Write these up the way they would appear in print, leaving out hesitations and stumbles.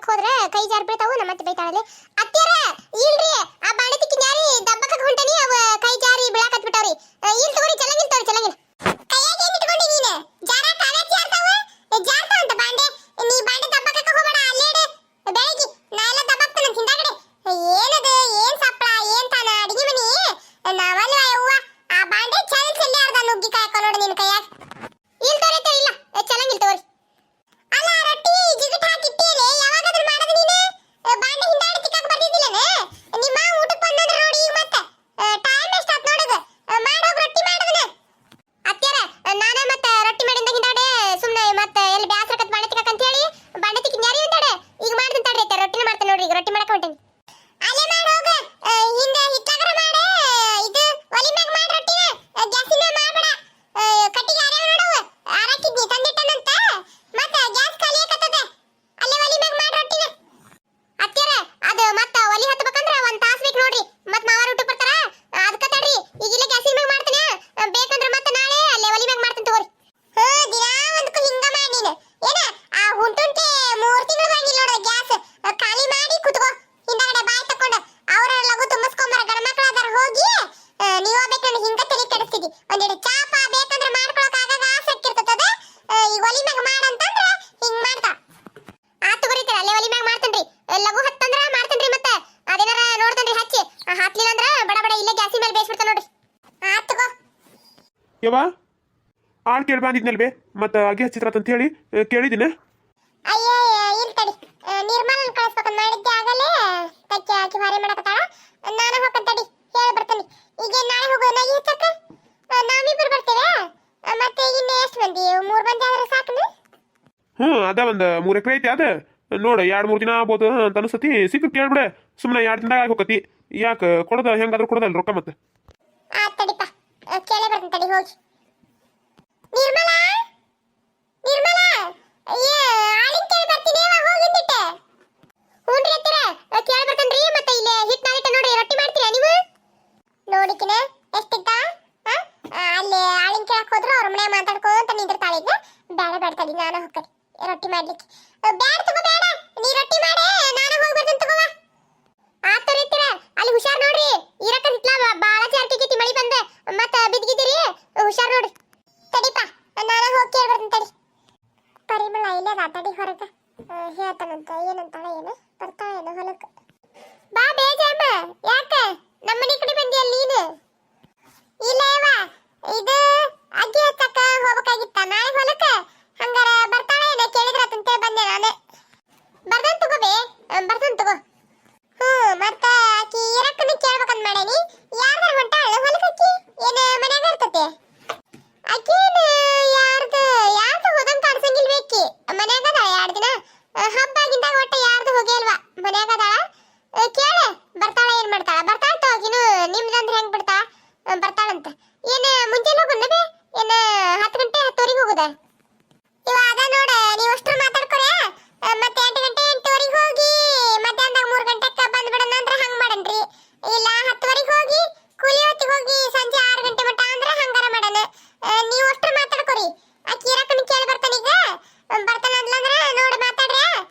ದಬ್ಬಕ್ ಹೋದ್ರೆ ಕೈ ಜಾರ್ ಬೀಳ್ತಾವು ನಮ್ಮ ಮತ್ತೆ ಬೈತಾಳಲೆ ಅತ್ತೆರ ಇಲ್ರಿ ಆ ಬಾಂಡೆ ತಿಕ್ಕಿ ಯಾರಿ ದಬ್ಬಕ ಹೊಂಟನಿ ಅವ ಕೈ ಜಾರಿ ಬೀಳಾಕತ್ ಬಿಟ್ಟಾವ್ರಿ ಇಲ್ ತಗೋರಿ ಚಲಂಗಿಲ್ ಚಲಂಗಿಲ್ ಕೈಯಾಗ ಏನ್ ಇಟ್ಕೊಂಡಿ ನೀನೆ ಜಾರ ಕಾಲ ಜಾರ್ತಾವ ಜಾರ್ತಾವ ಅಂತ ಬಾಂಡೆ ನೀ ಬಾಂಡೆ ದಬ್ಬಕ ಹೋಗಬೇಡ ಅಲ್ಲೇಡೆ ಬೆಳಗಿ ನಾ ಎಲ್ಲ ದಬ್ಬಕ್ತನ ಹಿಂದಾಗಡೆ ಏನದು ಏನ್ ಸಪ್ಪಳ ಏನ್ ತಾನ ಅಡಿಗೆ ಮನಿ ನಾವಲ್ಲ ಯವ್ವ ಆ ಬಾಂಡೆ ಚಲನ್ ಸೆಲ್ಲಿ ಅರ್ಧ ನುಗ್ಗಿ ಕಾಯ್ಕೊ ನೋಡು ನಿನ್ನ ಕೈಯಾಗ ಇಲ್ ತೋರಿತ ಇಲ್ಲ ಚಲಂಗಿಲ್ ತೋರಿ ಅಲ್ಲ ರೊಟ್ಟಿ ಜಿಗಟ್ ಹಾಕಿಟ್ಟಿಲೆ ಯಾವಾಗಾದ್ರೂ ಮಾಡೋದು ನೀನೆ ಬಾಂಡೆ ಹಿಂದಾಡಿ ತಿಕ್ಕಾಕ ಬರ್ತಿದ್ದಿಲ್ಲನೆ ನಿಮ್ಮ ಊಟಕ್ಕೆ ಬಂದಂದ್ರೆ ನೋಡಿ ಈಗ ಮತ್ತೆ ಟೈಮ್ ಎಷ್ಟು ಆತ್ ನೋಡದು ಮಾಡೋಗ ರೊಟ್ಟಿ ಮಾಡೋದನ ಅತ್ಯಾರ ನಾನ ಮತ್ತೆ ರೊಟ್ಟಿ ಮಾಡಿಂದ ಹಿಂದಾಡೆ ಸುಮ್ಮನೆ ಮತ್ತೆ ಎಲ್ಲಿ ಬ್ಯಾಸರಕತ್ ಬಾಂಡೆ ತಿಕ್ಕಾಕ ಅಂತ ಹೇಳಿ ಬಾಂಡೆ ತಿಕ್ಕಿ ಯಾರಿ ಹಿಂದಾಡೆ ಈಗ ಮಾಡ್ತೀನಿ ತಡ್ರಿ ಅತ್ಯಾರ ರೊಟ್ಟಿನ ಮಾಡ್ತೀನಿ ನೋಡ್ರಿ ಈಗ ರೊಟ್ಟಿ ಮಾಡಕ ಹೊಂಟೇನಿ ಅಲ್ಲೇ ಮಾಡಿ ಹೋಗ ಹಿಂದೆ ಹಿಟ್ಲಾಗರ ಮಾಡೆ ಇದು ಒಲಿ ಮ್ಯಾಗ ಮಾಡಿ ರೊಟ್ಟಿನ ಗ್ಯಾಸಿನ ಮಾಡಬೇಡ ಕಟ್ಟಿಗೆ ಆರೇವ ನೋಡವ ಆರಾಕಿದ್ನಿ ತಂದಿಟ್ಟನಂತ ಮತ್ತೆ ಗ್ಯಾಸ್ ಖಾಲಿ ಆಗತದೆ ಅಲ್ಲೇ ಒಲಿ ಮ್ಯಾಗ ಮಾಡಿ ರೊಟ್ಟಿನ ಅತ್ಯಾರ ಅದು ಮತ್ತೆ ಒಲಿ ಹತ್ತಬೇಕಂದ್ರ ಒಂದ್ ತಾಸ್ ಬೇಕು ನೋಡ್ರಿ ಮತ್ತೆ ಮಾವಾರ ಊಟಕ್ಕೆ ಬರ್ತಾರ ಅದಕ್ಕ ತಡ್ರಿ ಈಗ ಇಲ್ಲೇ ಗ್ಯಾಸಿನ ಮ್ಯಾಗ ಮಾಡ್ತೀನಿ ಬೇಕಂದ್ರ ಮತ್ತೆ ನಾಳೆ ಅಲ್ಲೇ ಒಲಿ ಮ್ಯಾಗ ಮಾಡ್ತೀನಿ ತಗೋರಿ ದಿನಾ ಒಂದಕ್ಕೂ ಹಿಂಗ ಮಾಡಿ ನೀನು ಏನ ಆ ಹುಂಟುಂಟೆ 3 ತಿಂಗಳು ಬಂದಿಲ್ಲ ನೋಡು ಗ್ಯಾಸ್ ಖಾಲಿ ಮಾಡಿ ಕುತ್ಕೋ ಹಿಂದಗಡೆ ಬಾಯಿ ತಕೊಂಡು ಅವರ ಲಗು ತುಂಬಿಸ್ಕೊಂಬರ ಗಣಮಕ್ಕಳಾದಾರ ಹೋಗಿ ನೀವು ಬೇಕಂದ್ರೆ ಹಿಂಗ ತಲೆ ಕೆಡಿಸ್ತಿದ್ದಿ ಒಂದೆರಡು ಚಾಪ ಬೇಕಂದ್ರೆ ಮಾಡ್ಕೊಳಕ್ ಆಗಾಗ ಆಸಕ್ತಿ ಇರ್ತದೆ ಈಗ ಒಲಿ ಮ್ಯಾಗ ಮಾಡಂತಂದ್ರ ಹಿಂಗ್ ಮಾಡ್ತಾ ಆತು ಬರೀತೀರ ಅಲ್ಲೇ ಒಲಿ ಮ್ಯಾಗ ಮಾಡ್ತೇನ್ರಿ ಲಗು ಹತ್ತಂದ್ರ ಮಾಡ್ತೇನ್ರಿ ಮತ್ತೆ ಅದೇನಾರ ನೋಡ್ತೇನ್ರಿ ಹಚ್ಚಿ ಹಾಕ್ಲಿಲ್ಲ ಅಂದ್ರ ಬಡ ಬಡ ಇಲ್ಲೇ ಗ್ಯಾಸಿ ಮೇಲೆ ಬೇಯಿಸ್ಬಿಡ್ತಾನ ನೋಡ್ರಿ ಆತು ತಗೋ ಯವ್ವ ಆಳ್ ಕೇಳಿ ಬಂದಿದ್ನಲ್ ಬೇ ಮತ್ತೆ ಅಗಿ ಹಚ್ಚಿದ್ರತ್ ಅಂತ ಹೇಳಿ ಕೇಳಿದಿನ ಅಯ್ಯೋ ಇಲ್ ತಡಿ ನಿರ್ಮಲನ್ ಕಳಿಸ್ಬೇಕಂತ ಮಾಡಿದ್ದೆ ಆಗಲೇ ತಕ್ಕೆ ಹಾಕಿ ಭಾರಿ ಮಾಡಕತ್ತಾಳ ನಾನು ಹೋಗ್ತೇನೆ ತಡಿ ಹೇಳಿ ಬರ್ತೇನೆ ಈಗ ನಾಳೆ ಹೋಗೋ ನಗಿ ಹಚ್ಚಕ್ಕ ನಾವಿಬ್ಬರು ಬರ್ತೇವೆ ಮತ್ತೆ ಇನ್ನು ಎಷ್ಟು ಮಂದಿ 3 ಮಂದಿ ಆದ್ರೆ ಸಾಕು ಅದ ಒಂದು 3 ಎಕರೆ ಐತಿ ಅದ ನೋಡ 2-3 ದಿನ ಆಗ್ಬೋದು ಅಂತ ಅನಿಸ್ತತಿ ಸಿಕ್ಕ ಕೇಳ್ಬಿಡ ಸುಮ್ಮನೆ 2 ದಿನದಾಗ ಆಗಿ ಹೋಗತಿ ಯಾಕೆ ಕೊಡದ ಹೆಂಗಾದ್ರೂ ಕೊಡದಲ್ಲ ರೊಕ್ಕ ಮತ್ತೆ ತಡಿಪ ಕೇಳೇ ಬರ್ತೇನೆ ತಡಿ ಹೋಗಿ ನಿರ್ಮಲಾ ನಿರ್ಮಲಾ ಆಳಿನ ಕೇಳಿ ಬರ್ತೀನಿ ಹೋಗಿದ್ದಿಟ್ಟೆ ಹ್ಞೂನ್ರಿ ಹತ್ತಿರ ಕೇಳಿ ಬರ್ತೇನ್ರಿ ಮತ್ತೆ ಇಲ್ಲೇ ಹಿಟ್ಟು ನಾಳಿಟ್ಟ ನೋಡ್ರಿ ರೊಟ್ಟಿ ಮಾಡ್ತೀರಾ ನೀವು ನೋಡಿಕಿನ ಎಷ್ಟಿದ್ದ ಅಲ್ಲಿ ಆಳಿನ ಕೇಳಕ್ ಹೋದ್ರು ಅವ್ರ ಮನೆ ಮಾತಾಡ್ಕೊಂತ ನಿಂದಿರ್ತಾಳೆ ಈಗ ಬೇಡ ಬೇಡ ತಡಿ ನಾನು ಹೋಗ್ತೇನೆ ರೊಟ್ಟಿ ಮಾಡ್ಲಿಕ್ಕೆ ಬೇಡ ತಗೋ ಬೇಡ ನೀ ರೊಟ್ಟಿ ಮಾಡೆ ನಾನು ಹೋಗಿ ಬರ್ತೇನೆ ತಗೋವ ಆತ ರೀತಿರ ಅಲ್ಲಿ ಹುಷಾರ್ ನೋಡ್ರಿ ಇರಕ ಹಿಟ್ಲ ಬಾಳ ಜಾರ್ತಿ ಗೀತಿ ಮಳಿ ಬಂದೆ ಮತ್ತೆ ಬಿದ್ದಿದ್ದೀರಿ ಹುಷಾರ್ ನೋಡ್ರಿ ತಡಿಪ ನಾನು ಹೋಗಿ ಕೇಳಿ ಬರ್ತೇನೆ ತಡಿ ಪರಿಮಳ ಇಲ್ಲೇ ತಡಿ ಹೊರಗ ಹೇಳ್ತಾನಂತ ಏನಂತಾಳೆ ಏನು ಬರ್ತಾಳೇನು ಹೊಲಕ್ಕೆ ಬಾ ಬೇಜಮ್ಮ ಯಾಕ ನಮ್ಮನೆ ಕಡೆ ಬಂದಿ ಅಲ್ಲಿ ನೀನು ಇಲ್ಲ ಯವ್ವ ಇದು ಅಗ್ಗಿ ಹಚ್ಚಕ್ಕ ಹೋಗ್ಬೇಕಾಗಿತ್ತ ನಾಳೆ ಹೊಲಕ್ಕೆ ಹಂಗಾರ ಬರ್ತಾಳೆ ಏನೋ ಕೇಳಿದ್ರತಂತೆ ಬಂದೆ ನಾನು ಬರ್ದನ್ ತಗೋ ಬೇ ಬರ್ದನ್ ತಗೋ ಮತ್ತ ಆಕಿ ಇರಕ್ಕನ ಕೇಳ್ಬೇಕಂತ ಮಾಡೇನಿ ಯಾರ್ದಾರ ಹೊಂಟಾಳ ಹೊಲಕ್ಕೆ ಆಕಿ ಏನು ಮನ್ಯಾಗ ಇರ್ತತೆ ಆಕೇನು ಯಾರ್ದು ಹೋದಂಗ ಕಾಣಿಸಂಗಿಲ್ಬೇಕಿ ಮನ್ಯಾಗ ಅದಾಳ 2 ದಿನ ಹಬ್ಬ ಆಗಿದ್ದಾಗ ಒಟ್ಟ ಯಾರ್ದು ಹೋಗೇ ಅಲ್ವಾ ಮನ್ಯಾಗ ಅದಾಳ ಕೇಳ ಬರ್ತಾಳ ಏನ್ ಮಾಡ್ತಾಳ ಬರ್ತಾಳ ತೋಗಿನು ನಿಮ್ದಂದ್ರೆ ಹೆಂಗ್ ಬಿಡ್ತಾಳ ಬರ್ತಾಳಂತ ಏನ ಮುಂಜಾನೆ ಹೋಗೋಣ ಬೇ ಏನ 10 ಗಂಟೆ 10:30 ಹೋಗುದ ಇವ ಅದ ನೋಡ ನೀವು ಅಷ್ಟ್ರ ಮಾತಾಡ್ಕೊರೆ ಮತ್ತೆ 8 ಗಂಟೆ 8:30 ಹೋಗಿ ಮಧ್ಯಾಹ್ನದಾಗ 3 ಗಂಟೆಗೆ ಬಂದ್ಬಿಡೋಣ ಅಂದ್ರೆ ಹಂಗ್ ಮಾಡನ್ರಿ ಇಲ್ಲ 10:30 ಹೋಗಿ ಕೂಲಿ ಹೊತ್ತಿಗೆ ಹೋಗಿ ಸಂಜೆ 6 ಗಂಟೆ ಮಟ್ಟ ಅಂದ್ರೆ ಹಂಗಾರ ಮಾಡೋಣ ನೀವು ಅಷ್ಟ್ರ ಮಾತಾಡ್ಕೊರಿ ಆಕಿ ಇರಕ್ಕನ ಕೇಳಿ ಬರ್ತಾನೆ ಈಗ ಬರ್ತಾನ ಅಂದ್ಲಂದ್ರೆ ನೋಡಿ ಮಾತಾಡ್ರಿ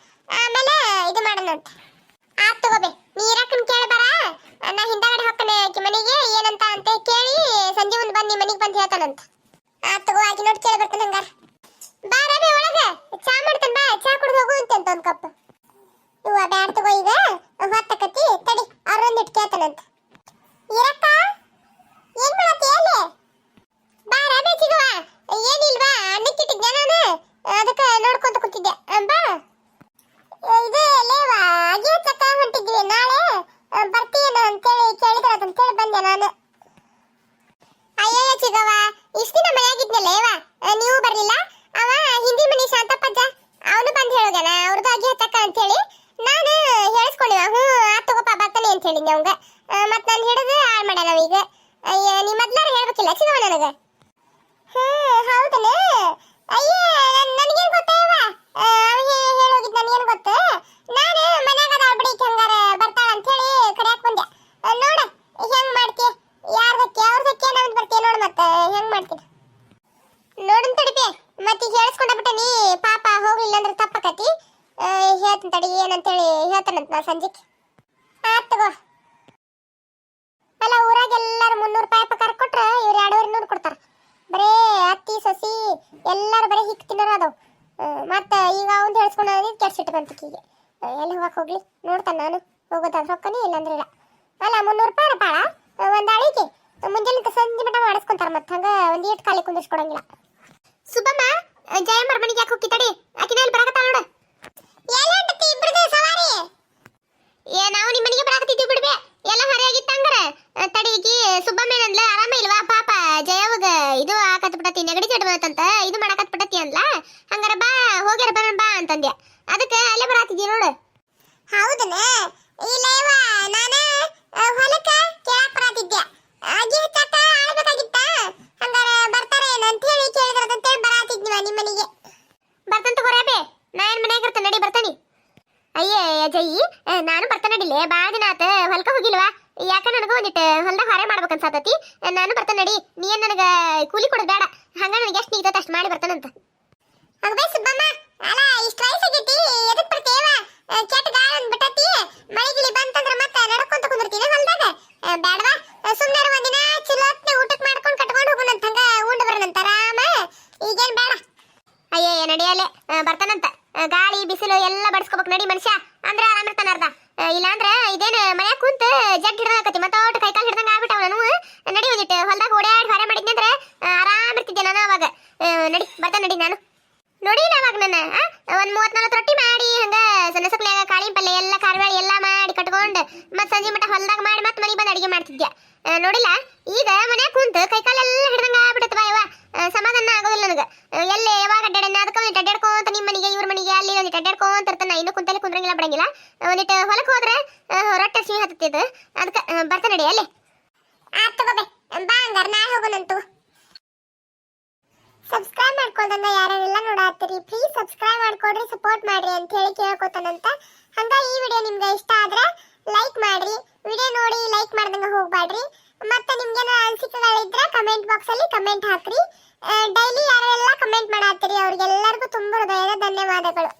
ಆಮೇಲೆ ಇದು ಮಾಡೋಣ ಅಂತ ಆತ್ ತಗೋಬೇ ನೀ ಇರಕ್ಕನ ಕೇಳಿ ಬರ ನಾ ಹಿಂದಗಡೆ ಹೋಗ್ತಾನೆ ಆಕಿ ಮನೆಗೆ ಏನಂತ ಅಂತ ಕೇಳಿ ಸಂಜೆ ಮುಂದೆ ಬಂದು ಮನೆಗೆ ಬಂದು ಹೇಳ್ತಾನಂತ ಆತ್ ತಗೋ ಆಕಿ ನೋಡಿ ಕೇಳಿ ಬರ್ತಾನೆ ಹಂಗಾರ ಬಾ ರವಿ ಒಳಗ ಚಾ ಮಾಡ್ತಾನೆ ಬಾ ಚಾ ಕುಡಿದು ಹೋಗು ಅಂತ ಒಂದು ಕಪ್ ಇವ ಬ್ಯಾಡ ತಗೋ ಈಗ ಹೊತ್ತಕತಿ ತಡಿ ಅವ್ರೊಂದಿಟ್ಟು ಕೇಳ್ತಾನಂತ ಇರಕ್ಕ ಏನ್ ಮಾಡತ್ತಿ ಎಲ್ಲಿ ಬಾ ರವಿ ಸಿಗುವ ಏನಿಲ್ವಾ ಅನ್ನಕ್ಕಿಟ್ಟಿದ್ದೆ ನಾನು ಅದಕ್ಕೆ ನೋಡ್ಕೊಂತ ಕೂತಿದ್ದೆ ಬಾ ಇದು ಲೇವಾ ಅಗಿ ಹಚ್ಚಕ್ಕ ಹೊಂಟಿದ್ವಿ ನಾಳೆ ಬರ್ತೀಯೇನು ಅಂತೇಳಿ ಕೇಳಿದ್ರಂತೇಳಿ ಬಂದೆ ನಾನು ಅಯ್ಯೋ ಚಿಗವ ಇಷ್ಟು ದಿನ ಮನೆಯಾಗಿದ್ನಲ್ಲ ಲೇವಾ ನೀವು ಬರ್ಲಿಲ್ಲ ಅವ ಹಿಂದಿ ಮನಿ ಶಾಂತಪ್ಪಜ್ಜ ಅವನು ಬಂದು ಹೇಳೋಗನ ಅವ್ರದ್ದು ಅಗಿ ಹಚ್ಚಕ್ಕ ಅಂತೇಳಿ ನಾನು ಹೇಳಿಸ್ಕೊಂಡಿವ ಆತ್ ತಗೋಪ ಬರ್ತಾನೆ ಅಂತ ಹೇಳಿದ್ದೆ ಅವಂಗ ಮತ್ತೆ ನಾನು ಹಿಡಿದು ಹಾಳು ಮಾಡ್ಯಾನ ಈಗ ಅಯ್ಯ ನೀ ಮೊದ್ಲಾರ ಹೇಳ್ಬೇಕಿಲ್ಲ ಚಿಗವ ನನಗೆ ಹೌದನ ಅಯ್ಯ ನನಗೇನು ಗೊತ್ತೇವ ಅವನಿಗೆ ಹೇಳೋಗಿದ್ದು ನನಗೇನು ಗೊತ್ತು ನಾನು ಮನ್ಯಾಗ ಅದಾಳ ಬಿಡಿ ಹಂಗಾರ ಬರ್ತಾಳ ಅಂತ ಹೇಳಿ ಕರೆಯಕ್ ಬಂದೆ ನೋಡ ಹೆಂಗ್ ಮಾಡ್ತಿ ಯಾರ್ದಕ್ಕೆ ಅವ್ರದಕ್ಕೆ ನಮ್ದು ಬರ್ತೀಯ ನೋಡು ಮತ್ತೆ ಹೆಂಗ್ ಮಾಡ್ತೀನಿ ನೋಡನ್ ತಡಿಪೆ ಮತ್ತೆ ಹೇಳಿಸ್ಕೊಂಡ ಬಿಟ್ಟೆ ನೀ ಪಾಪ ಹೋಗ್ಲಿಲ್ಲ ಅಂದ್ರೆ ತಪ್ಪಕತಿ ಹೇಳ್ತೀನಿ ತಡಿ ತಡಿ ಏನಂತೇಳಿ ಹೇಳ್ತಾನಂತ ನಾ ಸಂಜೆಗೆ. ಆತ್ ತಗೋ. ಅಲ್ಲ ಊರಾಗ ಎಲ್ಲಾರು 300 ರೂಪಾಯಿ ಪ್ರಕಾರ ಕೊಟ್ರ ಇವ್ರು 200 ಕೊಡ್ತಾರ. ಬರೇ ಅತ್ತಿ ಸಸಿ ಎಲ್ಲಾರು ಬರೀ ಹಿಕ್ ತಿನ್ನೋರು ಅದಾವ. ಮತ್ತ ಈಗ ಅವ್ನು ಹೇಳ್ಸ್ಕೊಂಡು ಕೆಡ್ಸಿಟ್ಟು ಬಂತಿಕ್ಕಿಗೆ ಎಲ್ಲಿ ಹೋಗಕ್ ಹೋಗ್ಲಿ ನೋಡ್ತಾನೆ ನಾನು ಹೋಗೋದಾದ್ರೆ ಹೊಕ್ಕನಿ ಇಲ್ಲಾಂದ್ರೆ ಇಲ್ಲ. ಅಲ್ಲ 300 ರೂಪಾಯಿ ಬಾಳ ಒಂದ್ ಅಳಿಗೆ ಮುಂಜಾನೆ ಸಂಜೆ ಮಟ ಮಾಡಿಸ್ಕೊಂತಾರ. ಮತ್ತ ಹಂಗ ಒಂದ್ ಈಟ್ ಖಾಲಿ ಕುಂದಿಸ್ಕೊಡಂಗಿಲ್ಲ. ಸುಬ್ಬಮ್ಮ ಜಯಮ್ಮರ ಮನೆಗೆ ಯಾಕೆ ಹೋಗಿ ತಡಿ ಆಕಿನ ಇಲ್ಲಿ ಬರಾಕತ್ತಾಳ ನೋಡು. ಎಲ್ಲಂಟತಿ ಇಬ್ರದು ಸವಾರಿ ನಾವು ನಿಮ್ಮ ಮನೆಗೆ ಬರಾಕತ್ತಿದ್ವಿ ಬಿಡ್ಬೆ ಎಲ್ಲ ಹರಿಯಾಗಿತ್ತ ಹಂಗಾರ. ತಡಿಗಿ ಸುಬ್ಬಮ್ಮ ಏನಂದ್ಲ ಆರಾಮ ಇಲ್ವಾ ಪಾಪ ಜಯವಾಗ ಇದು ಆಕತ್ ಬಿಟ್ಟತಿ ನೆಗಡಿ ಚಟ್ ಬಂತಂತ ಇದು ಮಾಡಾಕತ್ ಬಿಟ್ಟತಿ ಅಂದ್ಲ. ಹಂಗಾರ ಬಾ ಹೋಗ್ಯಾರ ಬರೋಣ ಬಾ ಅಂತಂದ್ಯ. ಅದಕ್ಕೆ ಅಲ್ಲೇ ಬರಾತಿದ್ದಿ ನೋಡು. ಹೌದನ ಇಲ್ಲವ ನಾನ ಹೊಲಕ್ಕ ಕೇಳಾಕ ಬರಾತಿದ್ದೆ. ಅಜ್ಜಿ ಚಟ ಆಳ್ಬೇಕಾಗಿತ್ತ ಹಂಗಾರ ಬರ್ತಾರೆ ಅಂತ ಹೇಳಿ ಕೇಳಿದ್ರಂತ ಹೇಳಿ ಬರಾತಿದ್ನಿವ ನಿಮ್ಮ ಮನೆಗೆ. ಬರ್ತಂತ ಹೊರಬೆ ನಾನು ಮನೆಯಾಗ ಇರ್ತೇನೆ ನಡಿ ಬರ್ತಾನಿ. ಅಯ್ಯೇ ಅಜಯ್ ನಾನು ಬರ್ತಾನೆ ನಡಿಲೆ ಭಾಳ ದಿನ ಆತ ಹೊಲಕ್ಕ ಹೋಗಿಲ್ವಾ ಯಾಕ ನನಗ ಒಂದಿಟ್ಟು ಹೊಲ್ದಾಗ ಹೊರೆ ಮಾಡ್ಬೇಕನ್ಸತತಿ. ನಾನು ಬರ್ತಾನೆ ನಡಿ ನೀ ಏನ್ ನನಗ ಕೂಲಿ ಕೊಡೋದು ಬೇಡ ಹಂಗ ನನಗೆ ಎಷ್ಟು ನಿಗದ ಅಷ್ಟು ಮಾಡಿ ಬರ್ತಾನಂತ. ಹಂಗ ಸುಬ್ಬಮ್ಮ ಅಲ್ಲ ಇಷ್ಟು ವಯಸ್ಸಾಗೈತಿ ಎದಕ್ ಬರ್ತೇವ ಕೆಟ್ಟ ಗಾಳ ಅಂದ್ಬಿಟ್ಟತಿ ಮಳಿಗಿಳಿ ಬಂತಂದ್ರ ಮತ್ತೆ ನಡ್ಕೊಂತ ಕುಂದಿರ್ತೀನಿ ಹೊಲ್ದಾಗ ಬೇಡವಾ ಸುಮ್ಮನೆ ಒಂದಿನ ಚಲೋತ್ನೆ ಊಟಕ್ಕೆ ಮಾಡ್ಕೊಂಡು ಕಟ್ಕೊಂಡು ಹೋಗೋಣಂತ ಹಂಗ ಉಂಡು ಬರೋಣಂತ ಆರಾಮ ಈಗೇನ್ ಬೇಡ. ಅಯ್ಯೇ ನಡಿಯಲ್ಲೇ ಬರ್ತಾನಂತ ಗಾಳಿ ಬಿಸಿಲು ಎಲ್ಲ ಬಡಿಸ್ಕೋಬೇಕು ನಡಿ ಮನುಷ್ಯ ಅಂದ್ರೆ ಆರಾಮ ಇರ್ತಾನ ಅರ್ಧ. ಇಲ್ಲಾಂದ್ರ ಇದೇನು ಮನ್ಯಾಗ ಕುಂತ ಜಡ್ ಹಿಡ್ದಾಕತಿ ಮತ್ತೆ ಒಟ್ಟು ಕೈಕಾಲು ಹಿಡ್ದಂಗ ಆಗ್ಬಿಟ್ಟವ ನಾನು. ನಡಿ ಒಂದಿಟ್ಟು ಹೊಲ್ದಾಗ ಓಡಾಡಿ ಹೊರ ಮಾಡಿದ್ನಿ ಅಂದ್ರೆ ಆರಾಮ ಇರ್ತಿದ್ದೆ ನಾನು ಅವಾಗ. ನಡಿ ಬರ್ತಾನೆ ನಡಿ ನಾನು ನೋಡಿಲ್ಲ ಅವಾಗ ನನ್ನ ಒಂದ್ 30-40 ರೊಟ್ಟಿ ಮಾಡಿ ಹಂಗ ಸಣ್ಣ ಸಕ್ಲಾಗ ಕಾಳಿನ ಪಲ್ಯ ಎಲ್ಲ ಕಾರ್ವಾಳಿ ಎಲ್ಲ ಮಾಡಿ ಕಟ್ಕೊಂಡು ಮತ್ ಸಂಜೆ ಮಟ ಹೊಲ್ದಾಗ ಮಾಡಿ ಮತ್ತೆ ಮನೆಗೆ ಬಂದು ಅಡಿಗೆ ಮಾಡ್ತಿದ್ದೆ ನೋಡಿಲ್ಲ. ಈಗ ಮನ್ಯಾಗ ಕುಂತ ಕೈಕಾಲೆಲ್ಲ ಹಿಡ್ದಂಗ ಆಗ್ಬಿಟ್ಟತ್ವ ಯವ್ವ ಸಮಾಧಾನ ಆಗೋದಿಲ್ಲ ನನಗೆ. ಎಲ್ಲಿ ಯಾವಾಗ ಅಡ್ಡಾಡನ ಅದಕ್ಕೆ ಒಂದಿಟ್ಟು ಅಡ್ಡಾಡ್ಕೊಂತ ನಿಮ್ಮ ಮನೆಗೆ ಇವ್ರ ಮನೆಗೆ ಅಲ್ಲಿ ಒಂದಿಟ್ಟು ಅಡ್ಡಾಡ್ಕೊಂತ ಇರ್ತಾನ. ಇನ್ನು ಕುಂತಲ್ಲಿ ಕುಂದ್ರಂಗಿಲ್ಲ ಬಿಡಂಗಿಲ್ಲ. ಒಂದಿಟ್ಟು ಹೊಲಕ್ಕೆ ಹೋದ್ರೆ ರೊಟ್ಟೆ ಸಿಹಿ ಹತ್ತತ್ತಿದ್ದು ಅದಕ್ಕೆ ಬರ್ತಾನೆ ನಡಿ ಅಲ್ಲಿ. ಆತ್ ತಗೋಬೆ ಬಾ ಹಂಗಾರ ನಾ ಹೋಗೋಣಂತು. ಸಬ್ಸ್ಕ್ರೈಬ್ ಮಾಡ್ಕೊಳ್ದಂಗ ಯಾರೆಲ್ಲ ನೋಡಾತ್ತೀರಿ ಪ್ಲೀಸ್ ಸಬ್ಸ್ಕ್ರೈಬ್ ಮಾಡ್ಕೊಡ್ರಿ ಸಪೋರ್ಟ್ ಮಾಡ್ರಿ ಅಂತ ಹೇಳಿ ಕೇಳ್ಕೊತಾನಂತ. ಹಂಗ ಈ ವಿಡಿಯೋ ನಿಮ್ಗೆ ಇಷ್ಟ ಆದ್ರೆ ಲೈಕ್ ಮಾಡ್ರಿ. ವಿಡಿಯೋ ನೋಡಿ ಲೈಕ್ ಮಾಡ್ದಂಗ ಹೋಗ್ಬೇಡ್ರಿ. ಮತ್ತೆ ನಿಮ್ಗೇನ ಅನಿಸಿಕೆಗಳಿದ್ರೆ ಕಮೆಂಟ್ ಬಾಕ್ಸ್ ಅಲ್ಲಿ ಕಮೆಂಟ್ ಹಾಕ್ರಿ. ಡೈಲಿ ಯಾರೆಲ್ಲ ಕಮೆಂಟ್ ಮಾಡಾತ್ತೀರಿ ಅವ್ರಿಗೆಲ್ಲರಿಗೂ ತುಂಬ ಹೃದಯದ ಧನ್ಯವಾದಗಳು.